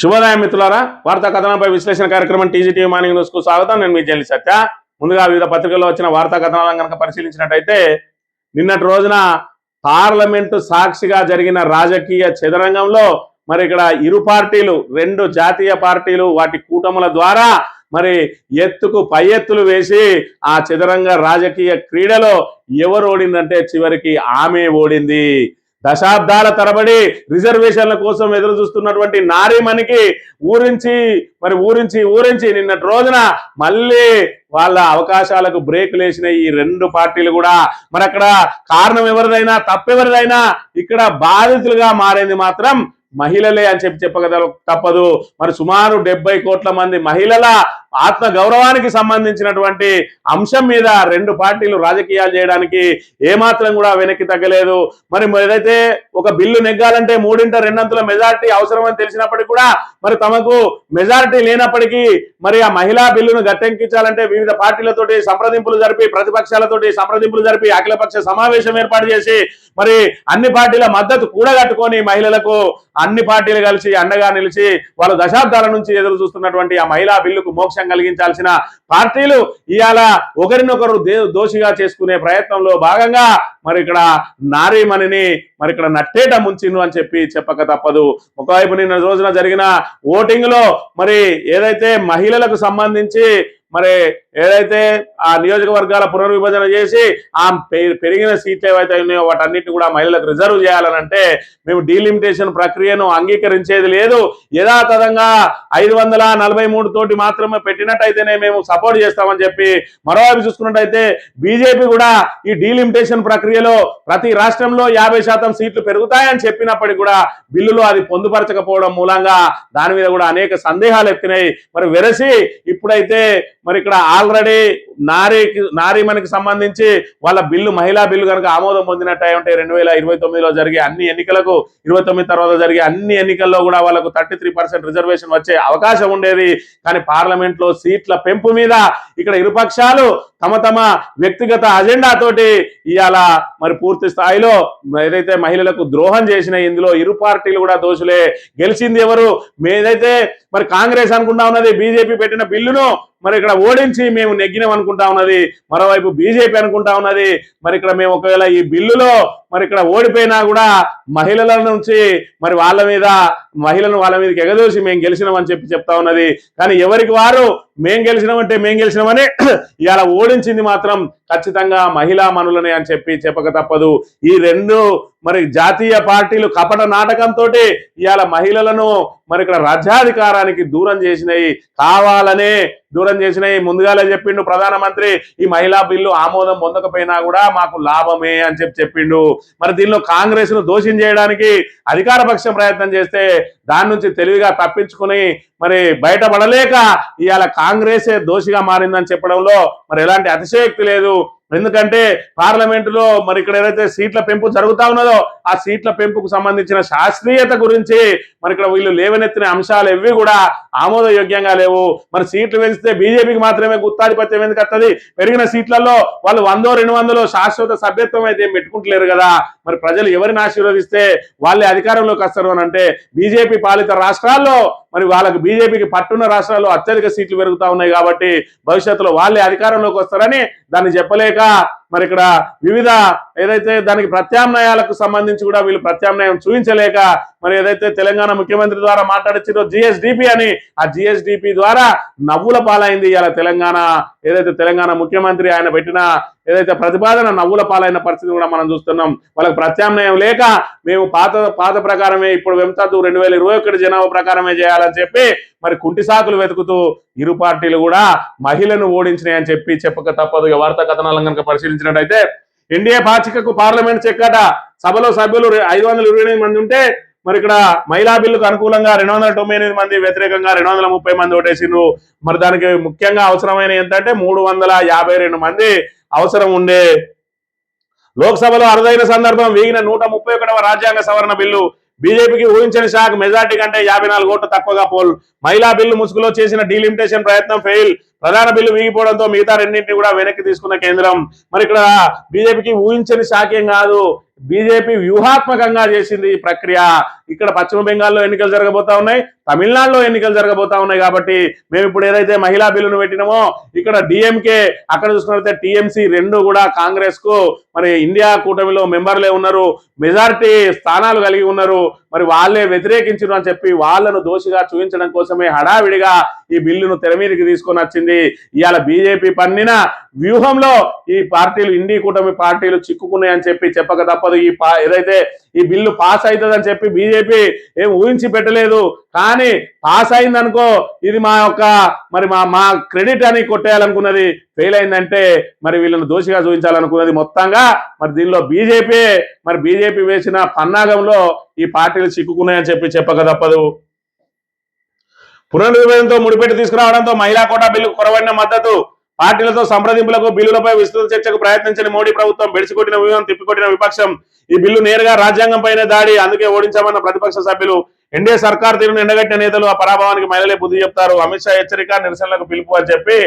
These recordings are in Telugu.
శుభోదయం మిత్రులారా, వార్తా కథనంపై విశ్లేషణ కార్యక్రమం టీజీటీవీ మార్నింగ్ న్యూస్ కు స్వాగతం. నేను మీ జల్లి సత్య. ముందుగా వివిధ పత్రికల్లో వచ్చిన వార్తా కథనాలను కనుక పరిశీలించినట్టయితే, నిన్నటి రోజున పార్లమెంటు సాక్షిగా జరిగిన రాజకీయ చదరంగంలో మరి ఇక్కడ ఇరు పార్టీలు, రెండు జాతీయ పార్టీలు వాటి కూటముల ద్వారా మరి ఎత్తుకు పై ఎత్తులు వేసి ఆ చదరంగ రాజకీయ క్రీడలో ఎవరు ఓడిందంటే చివరికి ఆమె ఓడింది. దశాబ్దాల తరబడి రిజర్వేషన్ల కోసం ఎదురు చూస్తున్నటువంటి నారీమణికి ఊరించి నిన్నటి రోజున మళ్ళీ వాళ్ళ అవకాశాలకు బ్రేక్ లేచిన ఈ రెండు పార్టీలు కూడా మరి అక్కడ కారణం ఎవరిదైనా తప్పెవరిదైనా ఇక్కడ బాధితులుగా మారింది మాత్రం మహిళలే అని చెప్పక తప్పదు. మరి సుమారు 70 కోట్ల మంది మహిళల ఆత్మ గౌరవానికి సంబంధించినటువంటి అంశం మీద రెండు పార్టీలు రాజకీయాలు చేయడానికి ఏమాత్రం కూడా వెనక్కి తగ్గలేదు. మరి ఏదైతే ఒక బిల్లు నెగ్గాలంటే 3/2 మెజారిటీ అవసరమని తెలిసినప్పటికీ కూడా మరి తమకు మెజారిటీ లేనప్పటికీ మరి ఆ మహిళా బిల్లును గట్టెక్కించాలంటే వివిధ పార్టీలతోటి సంప్రదింపులు జరిపి, ప్రతిపక్షాలతోటి సంప్రదింపులు జరిపి, అఖిలపక్ష సమావేశం ఏర్పాటు చేసి మరి అన్ని పార్టీల మద్దతు కూడగట్టుకొని మహిళలకు అన్ని పార్టీలు కలిసి అండగా నిలిచి వాళ్ళు దశాబ్దాల నుంచి ఎదురు చూస్తున్నటువంటి ఆ మహిళా బిల్లుకు మోక్షం కలిగించాల్సిన పార్టీలు ఇవాళ ఒకరినొకరు దోషిగా చేసుకునే ప్రయత్నంలో భాగంగా మరి ఇక్కడ నారీమణిని మరి ఇక్కడ నట్టేట ముంచిండు అని చెప్పక తప్పదు. ఒకవైపు నిన్న రోజున జరిగిన ఓటింగ్ లో మరి ఏదైతే మహిళలకు సంబంధించి మరి ఏదైతే ఆ నియోజకవర్గాల పునర్విభజన చేసి ఆ పెరిగిన సీట్లు ఏవైతే ఉన్నాయో వాటన్నిటిని కూడా మహిళలకు రిజర్వ్ చేయాలనంటే మేము డీలిమిటేషన్ ప్రక్రియను అంగీకరించేది లేదు, యథాతథంగా 543 తోటి మాత్రమే పెట్టినట్టయితేనే మేము సపోర్ట్ చేస్తామని చెప్పి, మరోవైపు చూసుకున్నట్టయితే బీజేపీ కూడా ఈ డీలిమిటేషన్ ప్రక్రియలో ప్రతి రాష్ట్రంలో 50% సీట్లు పెరుగుతాయని చెప్పినప్పటికీ కూడా బిల్లులో అది పొందుపరచకపోవడం మూలంగా దాని మీద కూడా అనేక సందేహాలు ఎత్తినాయి. మరి వెరసి ఇప్పుడైతే మరి ఇక్కడ ఆల్రెడీ నారీమణికి సంబంధించి వాళ్ళ బిల్లు, మహిళా బిల్లు కనుక ఆమోదం పొందినట్టు ఉంటే 2029లో జరిగే అన్ని ఎన్నికలకు, 29 తర్వాత జరిగే అన్ని ఎన్నికల్లో కూడా వాళ్ళకు 33% రిజర్వేషన్ వచ్చే అవకాశం ఉండేది. కానీ పార్లమెంట్ లో సీట్ల పెంపు మీద ఇక్కడ ఇరుపక్షాలు తమ వ్యక్తిగత అజెండాతోటి ఇవాళ మరి పూర్తి స్థాయిలో ఏదైతే మహిళలకు ద్రోహం చేసిన ఇందులో ఇరు పార్టీలు కూడా దోషులే. గెలిచింది ఎవరు? ఏదైతే మరి కాంగ్రెస్ అనుకుంటా ఉన్నది బీజేపీ పెట్టిన బిల్లును మరి ఇక్కడ ఓడించి మేము నెగ్గినాం అనుకుంటా ఉన్నది, మరోవైపు బీజేపీ అనుకుంటా ఉన్నది మరి ఇక్కడ మేము ఒకవేళ ఈ బిల్లులో మరి ఇక్కడ ఓడిపోయినా కూడా మహిళల నుంచి మరి మహిళలను వాళ్ళ మీదకి ఎగదోసి మేము గెలిచినామని చెప్తా ఉన్నది. కానీ ఎవరికి వారు మేం గెలిచినామని ఇవాళ ఓడించింది మాత్రం ఖచ్చితంగా మహిళా మనులనే అని చెప్పక తప్పదు. ఈ రెండు మరి జాతీయ పార్టీలు కపట నాటకంతో ఇవాళ మహిళలను మరి ఇక్కడ రాజ్యాధికారానికి దూరం చేసినాయి, కావాలనే దూరం చేసినాయి. ముందుగానే చెప్పిండు ప్రధానమంత్రి, ఈ మహిళా బిల్లు ఆమోదం పొందకపోయినా కూడా మాకు లాభమే అని చెప్పిండు. మరి దీనిలో కాంగ్రెస్ ను దోషం చేయడానికి అధికార పక్షం ప్రయత్నం చేస్తే దాని నుంచి తెలివిగా తప్పించుకుని మరి బయటపడలేక ఇవాళ కాంగ్రెసే దోషిగా మారిందని చెప్పడంలో మరి ఎలాంటి అతిశయోక్తి లేదు. ఎందుకంటే పార్లమెంటులో మరి ఇక్కడ ఏదైతే సీట్ల పెంపు జరుగుతా ఉన్నదో ఆ సీట్ల పెంపుకు సంబంధించిన శాస్త్రీయత గురించి మరి ఇక్కడ వీళ్ళు లేవనెత్తిన అంశాలు ఎవి కూడా ఆమోదయోగ్యంగా లేవు. మరి సీట్లు పెంచితే బీజేపీకి మాత్రమే గుత్తాధిపత్యం ఎందుకు వస్తుంది? పెరిగిన సీట్లలో వాళ్ళు 100-200 శాశ్వత సభ్యత్వం అయితే పెట్టుకుంటలేరు కదా. మరి ప్రజలు ఎవరిని ఆశీర్వదిస్తే వాళ్ళే అధికారంలోకి వస్తారు అని అంటే బీజేపీ పాలిత రాష్ట్రాల్లో మరి వాళ్ళకి బీజేపీకి పట్టున్న రాష్ట్రాల్లో అత్యధిక సీట్లు పెరుగుతా ఉన్నాయి కాబట్టి భవిష్యత్తులో వాళ్ళే అధికారంలోకి వస్తారని దాన్ని చెప్పలేక మరి ఇక్కడ వివిధ ఏదైతే దానికి ప్రత్యామ్నాయాలకు సంబంధించి కూడా వీళ్ళు ప్రత్యామ్నాయం చూపించలేక మరి ఏదైతే తెలంగాణ ముఖ్యమంత్రి ద్వారా మాట్లాడించారో జిఎస్డిపి అని, ఆ జిఎస్డిపి ద్వారా నవ్వుల పాలైంది ఇవాళ తెలంగాణ. ఏదైతే తెలంగాణ ముఖ్యమంత్రి ఆయన పెట్టిన ఏదైతే ప్రతిపాదన నవ్వుల పాలైన పరిస్థితి కూడా మనం చూస్తున్నాం. వాళ్ళకి ప్రత్యామ్నాయం లేక మేము పాత ప్రకారమే ఇప్పుడు వెంతదు 2021 జనాభా ప్రకారమే చేయాలని చెప్పి మరి కుంటి సాకులు వెతుకుతూ ఇరు పార్టీలు కూడా మహిళను ఓడించినాయి అని చెప్పక తప్పదు. వార్తా కథనాలను కనుక పరిశీలించినట్టయితే ఎన్డీఏ పాచికకు పార్లమెంట్ చెక్కట, సభలో సభ్యులు 528 మంది ఉంటే మరి ఇక్కడ మహిళా బిల్లుకు అనుకూలంగా 298 మంది, వ్యతిరేకంగా 230 మంది ఓటేసిండ్రు. మరి దానికి ముఖ్యంగా అవసరమైన ఏంటంటే 352 మంది అవసరం ఉండే. లోక్సభలో అరుదైన సందర్భం వీగిన 131వ రాజ్యాంగ సవరణ బిల్లు. బీజేపీకి ఊహించని షాక్, మెజార్టీ కంటే 54 ఓట్లు తక్కువగా పోల్. మహిళా బిల్లు ముసుగులో చేసిన డీలిమిటేషన్ ప్రయత్నం ఫెయిల్. ప్రధాన బిల్లు వీగిపోవడంతో మిగతా రెండింటిని కూడా వెనక్కి తీసుకున్న కేంద్రం. మరి ఇక్కడ బీజేపీకి ఊహించని శాక్యం కాదు, బీజేపీ వ్యూహాత్మకంగా చేసింది ఈ ప్రక్రియ. ఇక్కడ పశ్చిమ బెంగాల్లో ఎన్నికలు జరగబోతా ఉన్నాయి, తమిళనాడులో ఎన్నికలు జరగబోతా ఉన్నాయి. కాబట్టి మేము ఇప్పుడు ఏదైతే మహిళా బిల్లును పెట్టినామో ఇక్కడ డిఎంకే, అక్కడ చూసుకున్నట్లయితే టీఎంసీ రెండు కూడా కాంగ్రెస్ కు మరి ఇండియా కూటమిలో మెంబర్లే ఉన్నారు, మెజారిటీ స్థానాలు కలిగి ఉన్నారు. మరి వాళ్ళే వ్యతిరేకించరు అని చెప్పి వాళ్ళను దోషిగా చూపించడం కోసమే హడావిడిగా ఈ బిల్లును తెర మీదకి తీసుకొని వచ్చింది. ఇవాళ బీజేపీ పన్నిన వ్యూహంలో ఈ పార్టీలు, ఇండి కూటమి పార్టీలు చిక్కుకున్నాయని చెప్పి చెప్పక తప్పదు. ఏదైతే ఈ బిల్లు పాస్ అవుతుందని చెప్పి బీజేపీ ఏం ఊహించి పెట్టలేదు, కానీ పాస్ అయిందనుకో ఇది మా యొక్క మరి మా క్రెడిట్ అని కొట్టేయాలనుకున్నది, ఫెయిల్ అయిందంటే మరి వీళ్ళని దోషిగా చూపించాలనుకున్నది. మొత్తంగా మరి దీనిలో బీజేపీ వేసిన పన్నాగంలో ఈ పార్టీలు చిక్కుకున్నాయని చెప్పి చెప్పక తప్పదు. పునర్విభజనతో ముడిపెట్టి తీసుకురావడంతో మహిళా కోటా బిల్లుకు కొరవడిన మద్దతు, పార్టీలతో సంప్రదింపులకు బిల్లులపై విస్తృత చర్చకు ప్రయత్నించిన మోడీ ప్రభుత్వం బెడిసికొట్టిన వ్యూహం తిప్పికొట్టిన విపక్షం. ఈ బిల్లు నేరుగా రాజ్యాంగం పైన దాడి, అందుకే ఓడించామన్న ప్రతిపక్ష సభ్యులు. ఎన్డీఏ సర్కార్ తీరును ఎండగట్టిన నేతలు ఆ పరాభవానికి మహిళలే బుద్ధి చెప్తారు. అమిత్ షా హెచ్చరిక, నిరసనలకు పిలుపు అని చెప్పి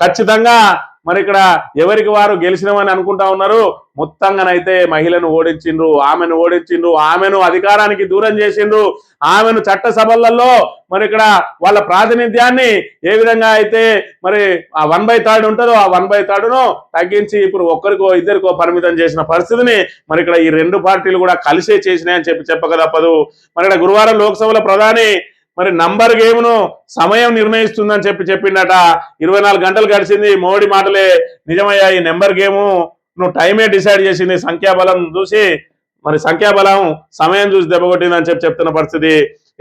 ఖచ్చితంగా మరి ఇక్కడ ఎవరికి వారు గెలిచినామని అనుకుంటా ఉన్నారు. మొత్తంగానైతే మహిళను ఓడించిండ్రు, ఆమెను అధికారానికి దూరం చేసిండ్రు, ఆమెను చట్టసభలలో మరి ఇక్కడ వాళ్ళ ప్రాతినిధ్యాన్ని ఏ విధంగా అయితే మరి ఆ 1/3 ఉంటుందో ఆ 1/3ను తగ్గించి ఇప్పుడు ఒక్కరికో ఇద్దరికో పరిమితం చేసిన పరిస్థితిని మరి ఇక్కడ ఈ రెండు పార్టీలు కూడా కలిసే చేసినాయని చెప్పి చెప్పక తప్పదు. మరి ఇక్కడ గురువారం లోక్సభలో ప్రధాని మరి నంబర్ గేమ్ను సమయం నిర్ణయిస్తుందని చెప్పిండట. 24 గంటలు గడిచింది, మోడీ మాటలే నిజమయ్యా. ఈ నెంబర్ గేము నువ్వు టైమే డిసైడ్ చేసింది, సంఖ్యాబలం చూసి మరి సంఖ్యాబలం సమయం చూసి దెబ్బకొట్టిందని చెప్తున్న పరిస్థితి.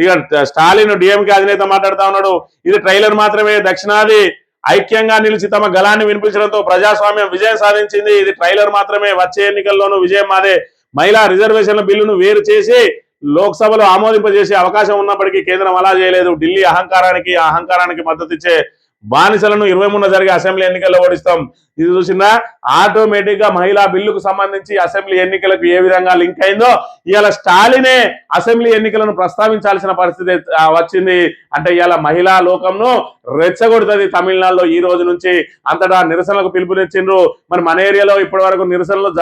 ఇక స్టాలిన్ డిఎంకే అధినేత మాట్లాడుతా ఉన్నాడు, ఇది ట్రైలర్ మాత్రమే, దక్షిణాది ఐక్యంగా నిలిచి తమ గళాన్ని వినిపించడంతో ప్రజాస్వామ్యం విజయం సాధించింది, ఇది ట్రైలర్ మాత్రమే, వచ్చే ఎన్నికల్లోనూ విజయం మాదే. మహిళా రిజర్వేషన్ల బిల్లును వేరు చేసి లోక్సభలో ఆమోదింపజేసే అవకాశం ఉన్నప్పటికీ కేంద్రం అలా చేయలేదు. ఢిల్లీ అహంకారానికి మద్దతు ఇచ్చే బానిసలను 23న జరిగే అసెంబ్లీ ఎన్నికల్లో ఓడిస్తాం. ఇది చూసిందా, ఆటోమేటిక్ గా మహిళా బిల్లుకు సంబంధించి అసెంబ్లీ ఎన్నికలకు ఏ విధంగా లింక్ అయిందో ఇవాళ స్టాలినే అసెంబ్లీ ఎన్నికలను ప్రస్తావించాల్సిన పరిస్థితి వచ్చింది. అంటే ఇవాళ మహిళా లోకంను రెచ్చగొడుతుంది. తమిళనాడులో ఈ రోజు నుంచి అంతటా నిరసనలకు పిలుపునిచ్చిండ్రు. మరి మన ఏరియాలో ఇప్పటి వరకు నిరసనలు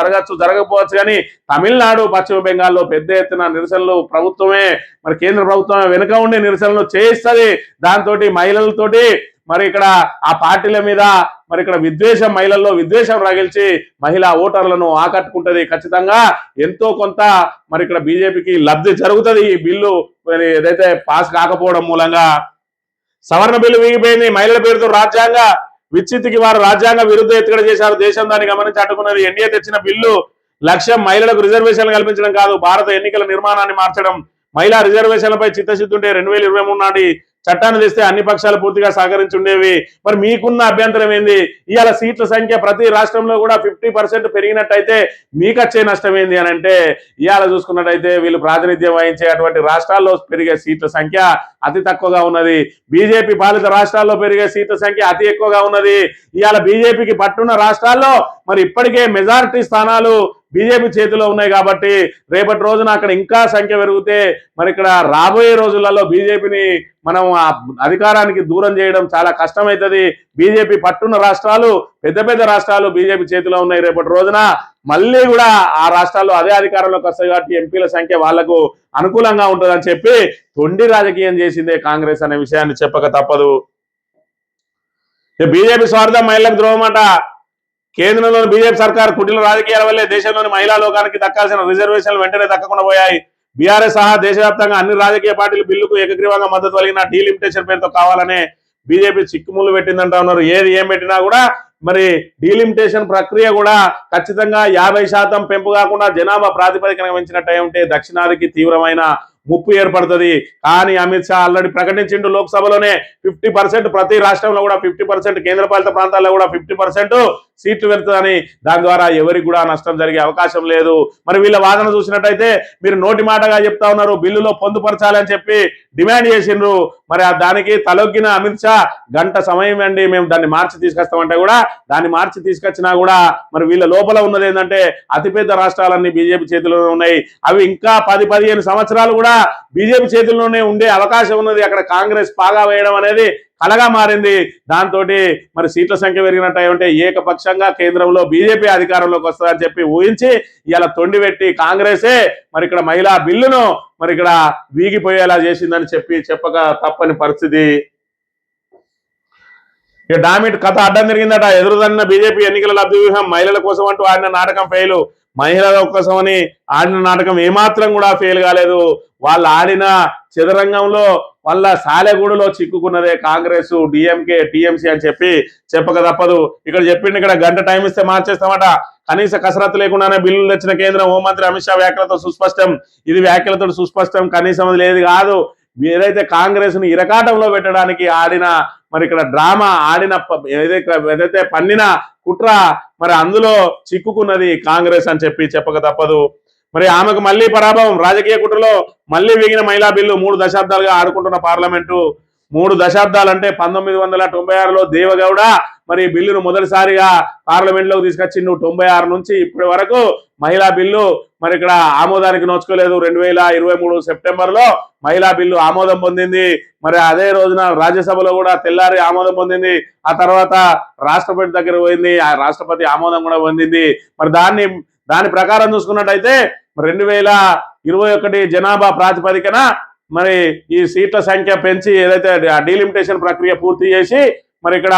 జరగకపోవచ్చు, కానీ తమిళనాడు, పశ్చిమ బెంగాల్లో పెద్ద ఎత్తున నిరసనలు ప్రభుత్వమే మరి కేంద్ర ప్రభుత్వమే వెనుక ఉండి నిరసనలు చేయిస్తుంది. దాంతో మహిళలతోటి మరి ఇక్కడ ఆ పార్టీల మీద మరి ఇక్కడ మహిళల్లో విద్వేషం రగిల్చి మహిళా ఓటర్లను ఆకట్టుకుంటది. ఖచ్చితంగా ఎంతో కొంత మరి ఇక్కడ బీజేపీకి లబ్ధి జరుగుతుంది ఈ బిల్లు ఏదైతే పాస్ కాకపోవడం మూలంగా. సవరణ బిల్లు వీగిపోయింది, మహిళల పేరుతో రాజ్యాంగ విచ్చిత్తికి వారు రాజ్యాంగ విరుద్ధ ఎత్తుగడ చేశారు. దేశం దాన్ని గమనించి అడ్డుకున్నది. ఎన్డీఏ తెచ్చిన బిల్లు లక్ష్యం మహిళలకు రిజర్వేషన్లు కల్పించడం కాదు, భారత ఎన్నికల నిర్మాణాన్ని మార్చడం. మహిళా రిజర్వేషన్లపై చిత్తశుద్ధి ఉంటే 2023 నాటి చట్టాన్ని తెస్తే అన్ని పక్షాలు పూర్తిగా సహకరించి ఉండేవి. మరి మీకున్న అభ్యంతరం ఏంది? ఇవాళ సీట్ల సంఖ్య ప్రతి రాష్ట్రంలో కూడా 50% పెరిగినట్టయితే మీకు వచ్చే నష్టం ఏంది అని అంటే, ఇవాళ చూసుకున్నట్టయితే వీళ్ళు ప్రాతినిధ్యం వహించే అటువంటి రాష్ట్రాల్లో పెరిగే సీట్ల సంఖ్య అతి తక్కువగా ఉన్నది. బీజేపీ పాలిత రాష్ట్రాల్లో పెరిగే సీట్ల సంఖ్య అతి ఎక్కువగా ఉన్నది. ఇవాళ బీజేపీకి పట్టున్న రాష్ట్రాల్లో మరి ఇప్పటికే మెజారిటీ స్థానాలు బీజేపీ చేతిలో ఉన్నాయి. కాబట్టి రేపటి రోజున అక్కడ ఇంకా సంఖ్య పెరిగితే మరి ఇక్కడ రాబోయే రోజులలో బీజేపీని మనం అధికారానికి దూరం చేయడం చాలా కష్టమవుతుంది. బీజేపీ పట్టున్న రాష్ట్రాలు పెద్ద రాష్ట్రాలు బీజేపీ చేతిలో ఉన్నాయి. రేపటి రోజున మళ్ళీ కూడా ఆ రాష్ట్రాల్లో అదే అధికారంలోకి వస్తాయి కాబట్టి ఎంపీల సంఖ్య వాళ్లకు అనుకూలంగా ఉంటుందని చెప్పి తొండి రాజకీయం చేసిందే కాంగ్రెస్ అనే విషయాన్ని చెప్పక తప్పదు. బీజేపీ స్వార్థం మహిళలకు ద్రోహమట. కేంద్రంలోని బీజేపీ సర్కార్ కుటిల రాజకీయాల వల్లే దేశంలోని మహిళా లోకానికి దక్కాల్సిన రిజర్వేషన్లు వెంటనే దక్కకుండా పోయాయి. బీఆర్ఎస్ సహా దేశవ్యాప్తంగా అన్ని రాజకీయ పార్టీలు బిల్లుకు ఏకగ్రీవంగా మద్దతు కలిగిన డీలిమిటేషన్ పేరుతో కావాలనే బీజేపీ చిక్కుముళ్ళు పెట్టిందంటా ఉన్నారు. ఏం పెట్టినా కూడా మరి డీలిమిటేషన్ ప్రక్రియ కూడా ఖచ్చితంగా 50% పెంపు కాకుండా జనాభా ప్రాతిపదికన పెంచినట్టు ఉంటే దక్షిణాదికి తీవ్రమైన ముప్పు ఏర్పడుతుంది. కానీ అమిత్ షా ఆల్రెడీ ప్రకటించిండు లోక్సభలోనే 50% ప్రతి రాష్ట్రంలో కూడా 50%, కేంద్రపాలిత ప్రాంతాల్లో కూడా 50% సీట్లు వెళ్తుందని. దాని ద్వారా ఎవరికి కూడా నష్టం జరిగే అవకాశం లేదు. మరి వీళ్ళ వాదన చూసినట్టయితే మీరు నోటి మాటగా చెప్తా ఉన్నారు బిల్లులో పొందుపరచాలని చెప్పి డిమాండ్ చేసిండ్రు. మరి దానికి తలొగ్గిన అమిత్ షా గంట సమయం అండి మేము దాన్ని మార్చి తీసుకొస్తామంటే కూడా దాన్ని మార్చి తీసుకొచ్చినా కూడా మరి వీళ్ళ లోపల ఉన్నది ఏంటంటే అతిపెద్ద రాష్ట్రాలన్నీ బీజేపీ చేతిలోనే ఉన్నాయి. అవి ఇంకా 10-15 సంవత్సరాలు కూడా బీజేపీ చేతుల్లోనే ఉండే అవకాశం ఉన్నది. అక్కడ కాంగ్రెస్ పాగా వేయడం అనేది కలగా మారింది. దాంతో మరి సీట్ల సంఖ్య పెరిగినట్టు ఉంటే ఏకపక్షంగా కేంద్రంలో బీజేపీ అధికారంలోకి వస్తుందని చెప్పి ఊహించి ఇలా తొండిపెట్టి కాంగ్రెసే మరి ఇక్కడ మహిళా బిల్లును మరి ఇక్కడ వీగిపోయేలా చేసిందని చెప్పక తప్పని పరిస్థితి. ఇక డామిట్ కథ అడ్డం తిరిగిందట. ఎదురుదన్న బీజేపీ ఎన్నికల లబ్ధి వ్యూహం మహిళల కోసం అంటూ ఆడిన నాటకం ఫెయిల్. మహిళల కోసమని ఆడిన నాటకం ఏమాత్రం కూడా ఫెయిల్ కాలేదు. వాళ్ళు ఆడిన చదరంగంలో వాళ్ళ సాలెగూడులో చిక్కుకున్నదే కాంగ్రెస్, డిఎంకే, టీఎంసీ అని చెప్పక తప్పదు. ఇక్కడ చెప్పింది, ఇక్కడ గంట టైం ఇస్తే మార్చేస్తామట. కనీస కసరత్తు లేకుండానే బిల్లులు తెచ్చిన కేంద్రం హోంమంత్రి అమిత్ షా వ్యాఖ్యలతో సుస్పష్టం. ఇది వ్యాఖ్యలతో సుస్పష్టం, కనీసం అది లేదు కాదు. ఏదైతే కాంగ్రెస్ ను ఇరకాటంలో పెట్టడానికి ఆడిన మరి ఇక్కడ డ్రామా ఆడిన ఏదైతే పన్నిన కుట్ర మరి అందులో చిక్కుకున్నది కాంగ్రెస్ అని చెప్పక తప్పదు. మరి ఆమెకు మళ్ళీ పరాభవం. రాజకీయ కుట్రలో మళ్ళీ వీగిన మహిళా బిల్లు. 3 దశాబ్దాలుగా ఆడుకుంటున్న పార్లమెంటు. 3 దశాబ్దాలంటే 1996లో దేవగౌడ మరి బిల్లును మొదటిసారిగా పార్లమెంట్ లోకి తీసుకొచ్చిండు. 96 నుంచి ఇప్పటి వరకు మహిళా బిల్లు మరి ఇక్కడ ఆమోదానికి నోచుకోలేదు. 2023 సెప్టెంబర్లో మహిళా బిల్లు ఆమోదం పొందింది. మరి అదే రోజున రాజ్యసభలో కూడా తెల్లారి ఆమోదం పొందింది. ఆ తర్వాత రాష్ట్రపతి దగ్గర పోయింది, ఆ రాష్ట్రపతి ఆమోదం కూడా పొందింది. మరి దాని ప్రకారం చూసుకున్నట్టయితే 2021 జనాభా ప్రాతిపదికన మరి ఈ సీట్ల సంఖ్య పెంచి ఏదైతే డీలిమిటేషన్ ప్రక్రియ పూర్తి చేసి మరి ఇక్కడ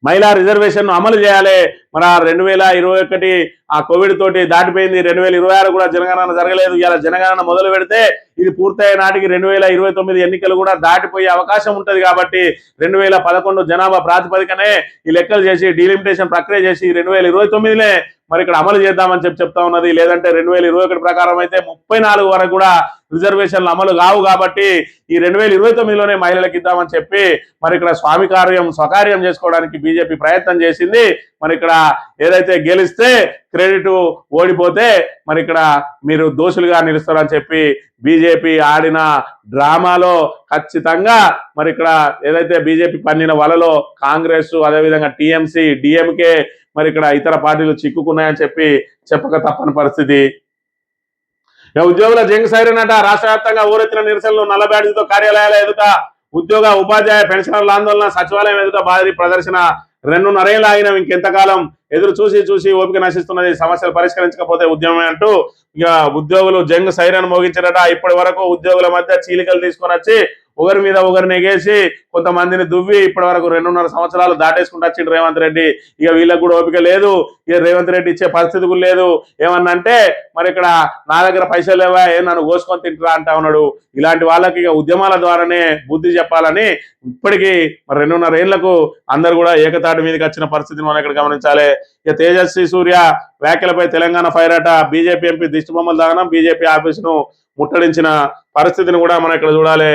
మహిళా రిజర్వేషన్ అమలు చేయాలి. మరి 2021 ఆ కోవిడ్ తోటి దాటిపోయింది. 2026 కూడా జనగణన జరగలేదు. ఇలా జనగణన మొదలు పెడితే ఇది పూర్తయ్యే నాటికి 2029 ఎన్నికలు కూడా దాటిపోయే అవకాశం ఉంటది. కాబట్టి 2011 జనాభా ప్రాతిపదికనే ఈ లెక్కలు చేసి డీలిమిటేషన్ ప్రక్రియ చేసి 2029 మరి ఇక్కడ అమలు చేద్దామని చెప్తా ఉన్నది. లేదంటే 2021 ప్రకారం అయితే 34 వరకు కూడా రిజర్వేషన్లు అమలు కావు. కాబట్టి ఈ 2029లోనే మహిళలకు ఇద్దామని చెప్పి మరి ఇక్కడ స్వకార్యం చేసుకోవడానికి బీజేపీ ప్రయత్నం చేసింది. మరి ఇక్కడ ఏదైతే గెలిస్తే క్రెడిట్, ఓడిపోతే మరి ఇక్కడ మీరు దోషులుగా నిలుస్తారని చెప్పి బీజేపీ ఆడిన డ్రామాలో ఖచ్చితంగా మరి ఇక్కడ ఏదైతే బీజేపీ పన్నిన వలలో కాంగ్రెస్, అదేవిధంగా టీఎంసీ, డిఎంకే మరి ఇక్కడ ఇతర పార్టీలు చిక్కుకున్నాయని చెప్పక తప్పని పరిస్థితి. ఉద్యోగుల జంగ్ సైరన్ అట. రాష్ట్ర వ్యాప్తంగా ఊరెత్తిన నిరసనలు, నల్ల బ్యాడ్జీతో కార్యాలయాల ఎదుట ఉద్యోగ, ఉపాధ్యాయ, పెన్షనర్ల ఆందోళన, సచివాలయం ఎదుట భారీ ప్రదర్శన. 2.5 ఏళ్ళు ఆగిన ఇంకెంతకాలం ఎదురు చూసి ఓపిక నశిస్తున్నది. సమస్యలు పరిష్కరించకపోతే ఉద్యమమే అంటూ ఇక ఉద్యోగులు జంగ్ సైరన్ మోగించారట. ఇప్పటి వరకు ఉద్యోగుల మధ్య చీలికలు తీసుకొని వచ్చి ఒకరి మీద ఒకరిని ఎగేసి కొంతమందిని దువ్వి ఇప్పటి వరకు 2.5 సంవత్సరాలు దాటేసుకుంటూ వచ్చిండు రేవంత్ రెడ్డి. ఇక వీళ్ళకి కూడా ఓపిక లేదు. ఇక రేవంత్ రెడ్డి ఇచ్చే పరిస్థితి కూడా లేదు. ఏమన్నంటే మరి ఇక్కడ నా దగ్గర పైసలు లేవా, నన్ను కోసుకొని తింటురా అంటా ఉన్నాడు. ఇలాంటి వాళ్ళకి ఇక ఉద్యమాల ద్వారానే బుద్ధి చెప్పాలని ఇప్పటికీ మరి 2.5 ఏళ్లకు అందరు కూడా ఏకతాటి మీదకి వచ్చిన పరిస్థితిని మనం ఇక్కడ గమనించాలి. ఇక తేజస్వి సూర్య వ్యాఖ్యలపై తెలంగాణ ఫైర్ అట. బీజేపీ ఎంపీ దిష్టిబొమ్మల దహనం, బీజేపీ ఆఫీసును ముట్టడించిన పరిస్థితిని కూడా మనం ఇక్కడ చూడాలి.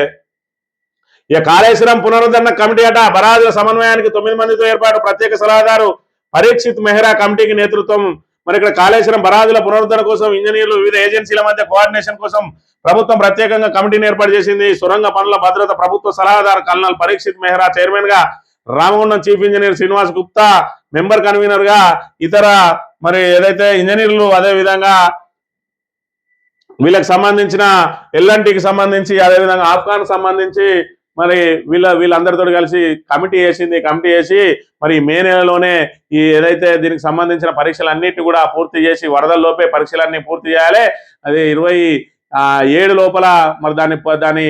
ఇక కాళేశ్వరం పునరుద్ధరణ కమిటీ అట. బరాజుల సమన్వయానికి 9 మందితో ఏర్పాటు. ప్రత్యేక సలహాదారు పరీక్షిత్ మెహ్రా కమిటీకి నేతృత్వం. మరి ఇక్కడ కాళేశ్వరం బరాజుల పునరుద్ధరణ కోసం ఇంజనీర్లు, వివిధ ఏజెన్సీల మధ్య కోఆర్డినేషన్ కోసం ప్రభుత్వం ప్రత్యేకంగా కమిటీని ఏర్పాటు చేసింది. సొరంగ పనుల భద్రత ప్రభుత్వ సలహాదారు కల్నల్ పరీక్షిత్ మెహ్రా చైర్మన్ గా, Ramagundam chief engineer Srinivas Gupta member convener గా, ఇతర మరి ఏదైతే ఇంజనీర్లు, అదే విధంగా వీళ్ళకి సంబంధించిన ఎల్ఎన్టీకి సంబంధించి, అదేవిధంగా ఆఫ్ఘాన్ సంబంధించి మరి వీళ్ళందరితో కలిసి కమిటీ వేసి మరి మే నెలలోనే ఈ ఏదైతే దీనికి సంబంధించిన పరీక్షలన్నిటి కూడా పూర్తి చేసి వరదల్లోపే పరీక్షలన్నీ పూర్తి చేయాలి. అది 27 లోపల మరి దాని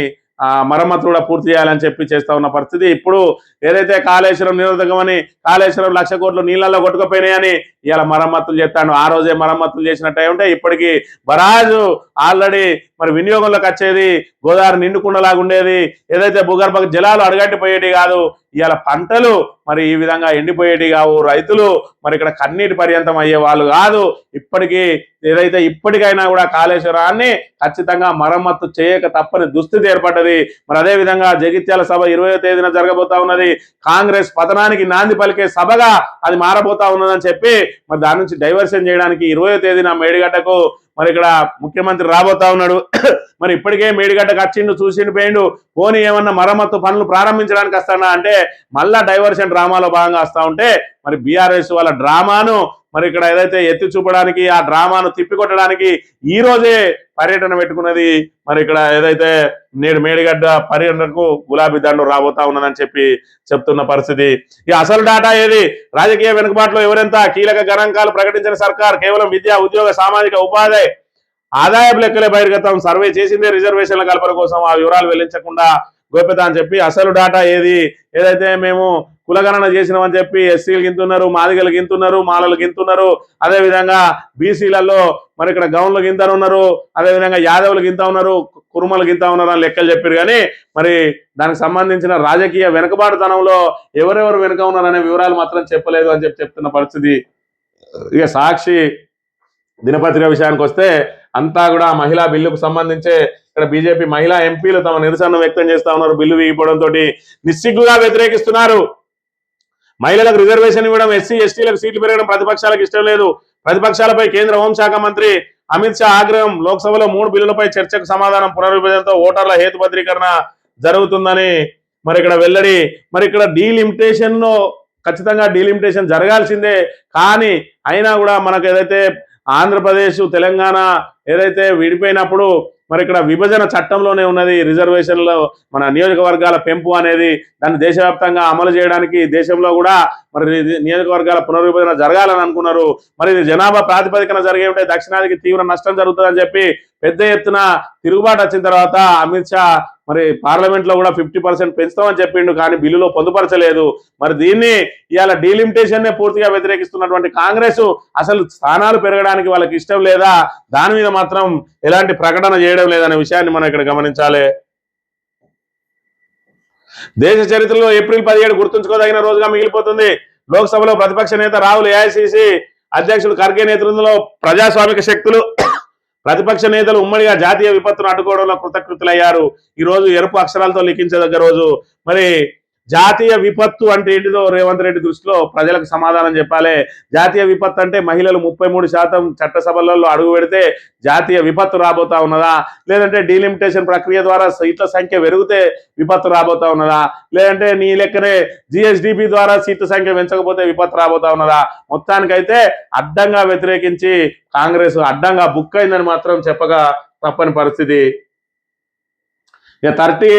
మరమ్మతు కూడా పూర్తి చేయాలని చేస్తా ఉన్న పరిస్థితి. ఇప్పుడు ఏదైతే కాళేశ్వరం నిరోధకమని కాళేశ్వరం 1,00,000 కోట్లు నీళ్ళల్లో కొట్టుకుపోయినాయని ఇవాళ మరమ్మతులు చేస్తాను. ఆ రోజే మరమ్మతులు చేసినట్టు ఉంటే ఇప్పటికీ బరాజు ఆల్రెడీ మరి వినియోగంలోకి వచ్చేది, గోదావరి నిండుకుండలాగా ఉండేది. ఏదైతే భూగర్భ జలాలు అడగట్టిపోయేటి కాదు, ఇవాళ పంటలు మరి ఈ విధంగా ఎండిపోయేటి కావు. రైతులు మరి ఇక్కడ కన్నీటి పర్యంతం అయ్యే వాళ్ళు కాదు. ఇప్పటికైనా కూడా కాళేశ్వరాన్ని ఖచ్చితంగా మరమ్మత్తు చేయక తప్పని దుస్థితి ఏర్పడ్డది. మరి అదే విధంగా జగిత్యాల సభ 20వ తేదీన జరగబోతా ఉన్నది. కాంగ్రెస్ పతనానికి నాంది పలికే సభగా అది మారబోతా ఉన్నదని చెప్పి మరి దాని నుంచి డైవర్షన్ చేయడానికి 20వ తేదీన మేడిగడ్డకు మరి ఇక్కడ ముఖ్యమంత్రి రాబోతా ఉన్నాడు. మరి ఇప్పటికే మేడిగడ్డకు వచ్చిండు, చూసిండు, పోయిండు. పోనీ ఏమన్నా మరమ్మత్తు పనులు ప్రారంభించడానికి వస్తాడా అంటే మళ్ళా డైవర్షన్ డ్రామాలో భాగంగా వస్తా ఉంటే మరి బీఆర్ఎస్ వాళ్ళ డ్రామాను మరి ఇక్కడ ఏదైతే ఎత్తి చూపడానికి ఆ డ్రామాను తిప్పికొట్టడానికి ఈ రోజే పర్యటన పెట్టుకున్నది. మరి ఇక్కడ ఏదైతే నేడు మేడిగడ్డ పర్యటనకు గులాబీ దండు రాబోతా ఉన్నదని చెప్తున్న పరిస్థితి. ఇక అసలు డాటా ఏది? రాజకీయ వెనుకబాటులో ఎవరెంత? కీలక గణాంకాలు ప్రకటించిన సర్కార్ కేవలం విద్య, ఉద్యోగ, సామాజిక ఉపాధి ఆదాయపు లెక్కలే బహిర్గతం. సర్వే చేసిందే రిజర్వేషన్ల కల్పన కోసం, ఆ వివరాలు వెల్లించకుండా గోప్యత అని చెప్పి అసలు డాటా ఏది? ఏదైతే మేము కులగణన చేసినామని చెప్పి ఎస్సీలు గింతున్నారు, మాదిగలు గింతున్నారు, మాలలు గింతున్నారు, అదేవిధంగా బీసీలలో మరి ఇక్కడ గౌన్లు గింత ఉన్నారు, అదేవిధంగా యాదవులు గింత ఉన్నారు, కురుమలు గింత ఉన్నారు అని లెక్కలు చెప్పారు. కానీ మరి దానికి సంబంధించిన రాజకీయ వెనుకబాటుతనంలో ఎవరెవరు వెనుక ఉన్నారనే వివరాలు మాత్రం చెప్పలేదు అని చెప్తున్న పరిస్థితి. ఇక సాక్షి దినపత్రిక విషయానికి వస్తే అంతా కూడా మహిళా బిల్లుకు సంబంధించే ఇక్కడ బీజేపీ మహిళా ఎంపీలు తమ నిరసనను వ్యక్తం చేస్తా ఉన్నారు. బిల్లు వీగిపోవడంతో నిస్సిగ్గుగా వ్యతిరేకిస్తున్నారు. మహిళలకు రిజర్వేషన్ ఇవ్వడం, ఎస్సీ ఎస్టీలకు సీట్లు పెరగడం ప్రతిపక్షాలకు ఇష్టం లేదు. ప్రతిపక్షాలపై కేంద్ర హోంశాఖ మంత్రి అమిత్ షా ఆగ్రహం. లోక్సభలో 3 బిల్లులపై చర్చకు సమాధానం. పునర్విభజనతో ఓటర్ల హేతుపత్రీకరణ జరుగుతుందని మరి ఇక్కడ వెల్లడి. మరి ఇక్కడ డీలిమిటేషన్ ఖచ్చితంగా డీలిమిటేషన్ జరగాల్సిందే. కానీ అయినా కూడా మనకు ఏదైతే ఆంధ్రప్రదేశ్ తెలంగాణ ఏదైతే విడిపోయినప్పుడు మరి ఇక్కడ విభజన చట్టంలోనే ఉన్నది రిజర్వేషన్లో మన నియోజకవర్గాల పెంపు అనేది. దాన్ని దేశవ్యాప్తంగా అమలు చేయడానికి దేశంలో కూడా మరి నియోజకవర్గాల పునర్విభజన జరగాలని అనుకున్నారు. మరి ఇది జనాభా ప్రాతిపదికన జరిగే ఉంటే దక్షిణాదికి తీవ్ర నష్టం జరుగుతుందని చెప్పి పెద్ద ఎత్తున తిరుగుబాటు వచ్చిన తర్వాత అమిత్ షా మరి పార్లమెంట్ లో కూడా 50% పెంచుతామని చెప్పిండు. కానీ బిల్లులో పొందుపరచలేదు. మరి దీన్ని ఇవాళ డీలిమిటేషన్ నే పూర్తిగా వ్యతిరేకిస్తున్నటువంటి కాంగ్రెస్ అసలు స్థానాలు పెరగడానికి వాళ్ళకి ఇష్టం లేదా, దాని మీద మాత్రం ఎలాంటి ప్రకటన చేయడం లేదనే విషయాన్ని మనం ఇక్కడ గమనించాలి. దేశ చరిత్రలో ఏప్రిల్ 17 గుర్తుంచుకోదగిన రోజుగా మిగిలిపోతుంది. లోక్సభలో ప్రతిపక్ష నేత రాహుల్, ఏఐసిసి అధ్యక్షుడు ఖర్గే నేతృత్వంలో ప్రజాస్వామిక శక్తులు ప్రతిపక్ష నేతలు ఉమ్మడిగా జాతీయ విపత్తును అడ్డుకోవడంలో కృతకృతులయ్యారు. ఈ రోజు ఎరుపు అక్షరాలతో లిఖించదగ్గ రోజు. మరి జాతీయ విపత్తు అంటే ఏంటిదో రేవంత్ రెడ్డి దృష్టిలో ప్రజలకు సమాధానం చెప్పాలి. జాతీయ విపత్తు అంటే మహిళలు 33% చట్టసభలలో అడుగు పెడితే జాతీయ విపత్తు రాబోతా ఉన్నదా, లేదంటే డీలిమిటేషన్ ప్రక్రియ ద్వారా సీట్ల సంఖ్య పెరిగితే విపత్తు రాబోతా ఉన్నదా, లేదంటే నీ లెక్కనే జిఎస్డిపి ద్వారా సీట్ల సంఖ్య పెంచకపోతే విపత్తు రాబోతా ఉన్నదా? మొత్తానికైతే అడ్డంగా వ్యతిరేకించి కాంగ్రెస్ అడ్డంగా బుక్ అయిందని మాత్రం చెప్పగా తప్పని పరిస్థితి. ఇక 30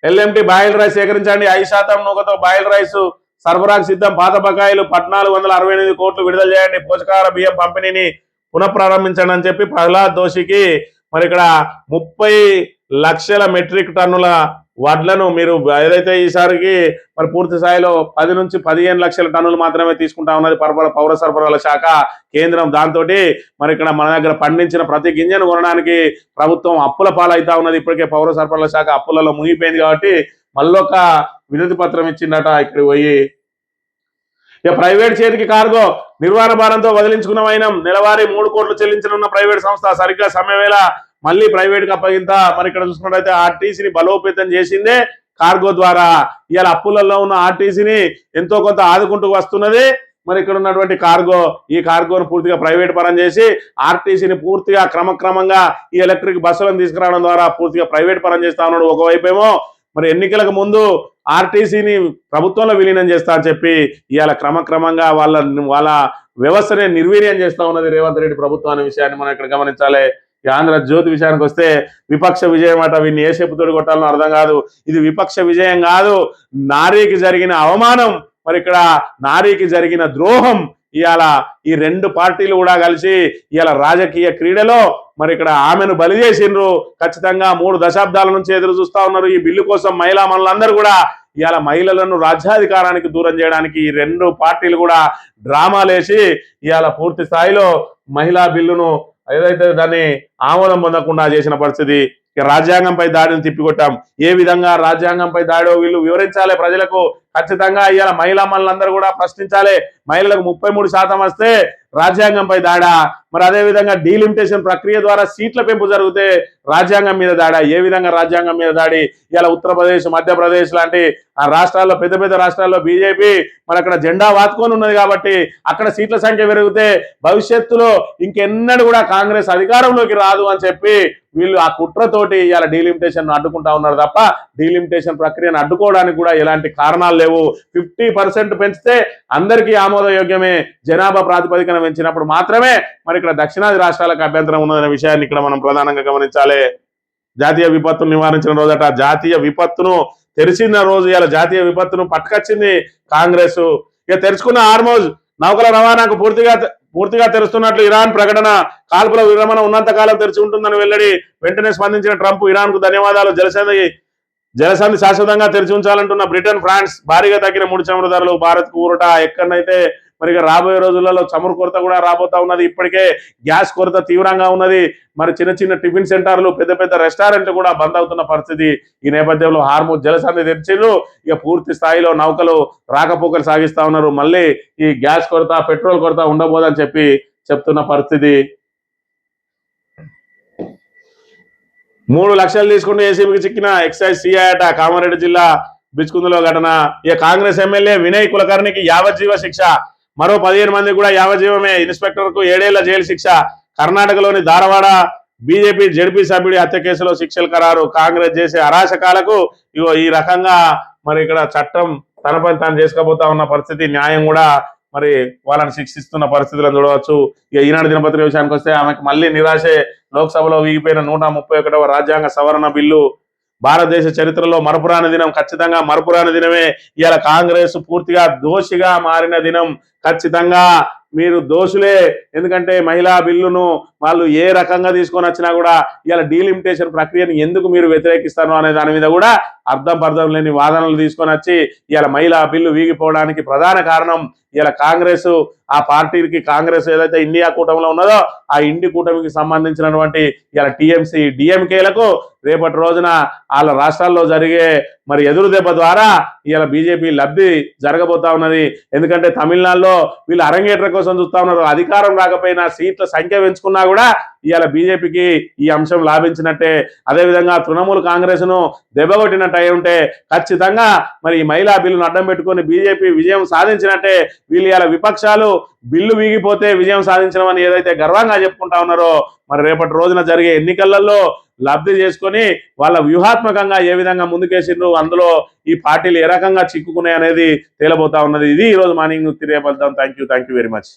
LMT బాయిల్ రైస్ సేకరించండి. 5% నూకతో బాయిల్ రైస్ సరఫరాకు సిద్ధం. పాత బకాయిలు 1468 కోట్లు విడుదల చేయండి. పోషకాహార బియ్యం పంపిణీని పునఃప్రారంభించండి అని చెప్పి ప్రహ్లాద్ జోషికి మరి ఇక్కడ 30 లక్షల మెట్రిక్ టన్నుల వడ్లను మీరు ఏదైతే ఈసారికి మరి పూర్తి స్థాయిలో 10 నుంచి 15 లక్షల టన్నులు మాత్రమే తీసుకుంటా ఉన్నది పౌర సరఫరాల శాఖ కేంద్రం. దాంతో మరి ఇక్కడ మన దగ్గర పండించిన ప్రతి గింజను కొనడానికి ప్రభుత్వం అప్పుల పాలవుతా ఉన్నది. ఇప్పటికే పౌర సరఫరాల శాఖ అప్పులలో మునిగిపోయింది కాబట్టి మళ్ళొక వినతి పత్రం ఇచ్చిందట ఇక్కడ పోయి. ఇక ప్రైవేట్ చేతికి కార్గో నిర్వహణ భారంతో వదిలించుకున్న వైనం. నెలవారీ 3 కోట్లు చెల్లించనున్న ప్రైవేట్ సంస్థ సరిగ్గా సమయవేళ మళ్ళీ ప్రైవేట్ కి అప్పగింత. మరి ఇక్కడ చూసుకున్నట్టయితే ఆర్టీసీని బలోపేతం చేసిందే కార్గో ద్వారా. ఇవాళ అప్పులలో ఉన్న ఆర్టీసీని ఎంతో కొంత ఆదుకుంటూ వస్తున్నది మరి ఇక్కడ ఉన్నటువంటి కార్గో. ఈ కార్గోను పూర్తిగా ప్రైవేట్ పరం చేసి ఆర్టీసీని పూర్తిగా క్రమక్రమంగా ఈ ఎలక్ట్రిక్ బస్సులను తీసుకురావడం ద్వారా పూర్తిగా ప్రైవేట్ పరం చేస్తా ఉన్నాడు. ఒకవైపేమో మరి ఎన్నికలకు ముందు ఆర్టీసీని ప్రభుత్వంలో విలీనం చేస్తా అని చెప్పి ఇవాళ క్రమక్రమంగా వాళ్ళ వ్యవస్థనే నిర్వీర్యం చేస్తా ఉన్నది రేవంత్ రెడ్డి ప్రభుత్వం అనే విషయాన్ని మనం ఇక్కడ గమనించాలి. ఆంధ్రజ్యోతి విషయానికి వస్తే విపక్ష విజయం అట. వీన్ని ఏ చెప్పుతోటి కొట్టాలని అర్థం కాదు. ఇది విపక్ష విజయం కాదు, నారీకి జరిగిన అవమానం, మరి ఇక్కడ నారీకి జరిగిన ద్రోహం. ఇవాళ ఈ 2 పార్టీలు కూడా కలిసి ఇవాళ రాజకీయ క్రీడలో మరి ఇక్కడ ఆమెను బలి చేసిండ్రు. ఖచ్చితంగా 3 దశాబ్దాల నుంచి ఎదురు చూస్తా ఉన్నారు ఈ బిల్లు కోసం. మహిళా మనులందరూ కూడా ఇవాళ మహిళలను రాజ్యాధికారానికి దూరం చేయడానికి ఈ 2 పార్టీలు కూడా డ్రామాలేసి ఇవాళ పూర్తి స్థాయిలో మహిళా బిల్లును ఏదైతే దాన్ని ఆమోదం పొందకుండా చేసిన పరిస్థితి. రాజ్యాంగంపై దాడిని తిప్పికొట్టాం. ఏ విధంగా రాజ్యాంగంపై దాడో వీళ్ళు వివరించాలి ప్రజలకు. ఖచ్చితంగా ఇవాళ మహిళా మనులందరూ కూడా ప్రశ్నించాలి. మహిళలకు 33% వస్తే రాజ్యాంగంపై దాడా, మరి అదే విధంగా డీలిమిటేషన్ ప్రక్రియ ద్వారా సీట్ల పెంపు జరిగితే రాజ్యాంగం మీద దాడా. ఏ విధంగా రాజ్యాంగం మీద దాడి? ఇవాళ ఉత్తరప్రదేశ్, మధ్యప్రదేశ్ లాంటి ఆ రాష్ట్రాల్లో పెద్ద రాష్ట్రాల్లో బీజేపీ మరి అక్కడ జెండా వాతుకొని ఉన్నది కాబట్టి అక్కడ సీట్ల సంఖ్య పెరిగితే భవిష్యత్తులో ఇంకెన్నడూ కూడా కాంగ్రెస్ అధికారంలోకి రాదు అని చెప్పి వీళ్ళు ఆ కుట్రతోటి ఇవాళ డీలిమిటేషన్ అడ్డుకుంటా ఉన్నారు తప్ప డీలిమిటేషన్ ప్రక్రియను అడ్డుకోవడానికి కూడా ఎలాంటి కారణాలు లేవు. 50% పెంచితే అందరికీ ఆమోదయోగ్యమే. జనాభా ప్రాతిపదికన పెంచినప్పుడు మాత్రమే మరి ఇక్కడ దక్షిణాది రాష్ట్రాలకు అభ్యంతరం ఉన్నదనే విషయాన్ని ఇక్కడ మనం ప్రధానంగా గమనించాలి. జాతీయ విపత్తును నివారించిన రోజట, జాతీయ విపత్తును తెరిచిన రోజు ఇలా జాతీయ విపత్తును పట్టుకొచ్చింది కాంగ్రెస్. ఇక తెరుచుకున్న హార్మోజ్ నౌకల రవాణాకు పూర్తిగా తెరుస్తున్నట్లు ఇరాన్ ప్రకటన. కాల్పుల విరమణ ఉన్నంత కాలం తెరిచి ఉంటుందని వెల్లడి. వెంటనే స్పందించిన ట్రంప్ ఇరాన్ కు ధన్యవాదాలు. జలసంధి శాశ్వతంగా తెరిచి ఉంచాలంటున్న బ్రిటన్, ఫ్రాన్స్. భారీగా తగ్గిన ముడి చమురు ధరలు భారత్ కు ఊరట. ఎక్కడైతే మరి రాబోయే రోజులలో చమురు కొరత కూడా రాబోతా ఉన్నది. ఇప్పటికే గ్యాస్ కొరత తీవ్రంగా ఉన్నది. మరి చిన్న చిన్న టిఫిన్ సెంటర్లు, పెద్ద పెద్ద రెస్టారెంట్లు కూడా బంద్ అవుతున్న పరిస్థితి. ఈ నేపథ్యంలో హార్మోజ్ జలసంధి తెరిచిండ్రు. ఇక పూర్తి స్థాయిలో నౌకలు రాకపోకలు సాగిస్తా ఉన్నారు. మళ్ళీ ఈ గ్యాస్ కొరత, పెట్రోల్ కొరత ఉండబోదని చెప్తున్న పరిస్థితి. 3 లక్షలు తీసుకుంటూ ఏసీబీకి చిక్కిన ఎక్సైజ్ సిఐ అట. కామారెడ్డి జిల్లా బిచ్కుందులో ఘటన. ఇక కాంగ్రెస్ ఎమ్మెల్యే వినయ్ కులకర్ణికి యావజ్జీవ శిక్ష. మరో 15 మంది కూడా యావజ్జీవమే. ఇన్స్పెక్టర్ కు 7 ఏళ్ల జైలు శిక్ష. కర్ణాటకలోని ధారవాడ బీజేపీ జెడ్పీ సభ్యుడి హత్య కేసులో శిక్షలు ఖరారు. కాంగ్రెస్ చేసే అరాచకాలకు ఈ రకంగా మరి ఇక్కడ చట్టం తన పని తాను చేసుకోబోతా ఉన్న పరిస్థితి. న్యాయం కూడా మరి వాళ్ళని శిక్షిస్తున్న పరిస్థితులను చూడవచ్చు. ఇక ఈనాడు దినపత్రిక విషయానికి వస్తే ఆమెకు మళ్ళీ నిరాశే. లోక్సభలో వీగిపోయిన 131వ రాజ్యాంగ సవరణ బిల్లు భారతదేశ చరిత్రలో మరపురాని దినం. ఖచ్చితంగా మరపురాని దినమే. ఇవాళ కాంగ్రెస్ పూర్తిగా దోషిగా మారిన దినం. ఖచ్చితంగా మీరు దోషులే. ఎందుకంటే మహిళా బిల్లును వాళ్ళు ఏ రకంగా తీసుకొని వచ్చినా కూడా ఇవాళ డీలిమిటేషన్ ప్రక్రియను ఎందుకు మీరు వ్యతిరేకిస్తారు అనే దాని మీద కూడా అర్థం లేని వాదనలు తీసుకొని వచ్చి ఇవాళ మహిళా బిల్లు వీగిపోవడానికి ప్రధాన కారణం ఇవాళ కాంగ్రెస్. ఆ పార్టీకి కాంగ్రెస్ ఏదైతే ఇండియా కూటమిలో ఉన్నదో ఆ ఇండి కూటమికి సంబంధించినటువంటి ఇవాళ టీఎంసీ డిఎంకేలకు రేపటి రోజున వాళ్ళ రాష్ట్రాల్లో జరిగే మరి ఎదురు దెబ్బ ద్వారా ఇవాళ బీజేపీ లబ్ధి జరగబోతా ఉన్నది. ఎందుకంటే తమిళనాడులో వీళ్ళు అరంగేట్ర కోసం చూస్తా ఉన్నారు. అధికారం రాకపోయినా సీట్ల సంఖ్య పెంచుకున్నా కూడా ఇవాళ బీజేపీకి ఈ అంశం లాభించినట్టే. అదేవిధంగా తృణమూల్ కాంగ్రెస్ ను దెబ్బకొట్టినట్టు అయి ఉంటే ఖచ్చితంగా మరి ఈ మహిళా బిల్లును అడ్డం పెట్టుకుని బీజేపీ విజయం సాధించినట్టే. వీళ్ళు ఇవాళ విపక్షాలు బిల్లు వీగిపోతే విజయం సాధించడం ఏదైతే గర్వంగా చెప్పుకుంటా ఉన్నారో మరి రేపటి రోజున జరిగే ఎన్నికలలో లబ్ధి చేసుకొని వాళ్ళ వ్యూహాత్మకంగా ఏ విధంగా ముందుకేసిండ్రు, అందులో ఈ పార్టీలు ఏ రకంగా చిక్కుకున్నాయి అనేది తేలబోతా ఉన్నది. ఇది ఈ రోజు మార్నింగ్ రేపల్దాం. Thank you very much.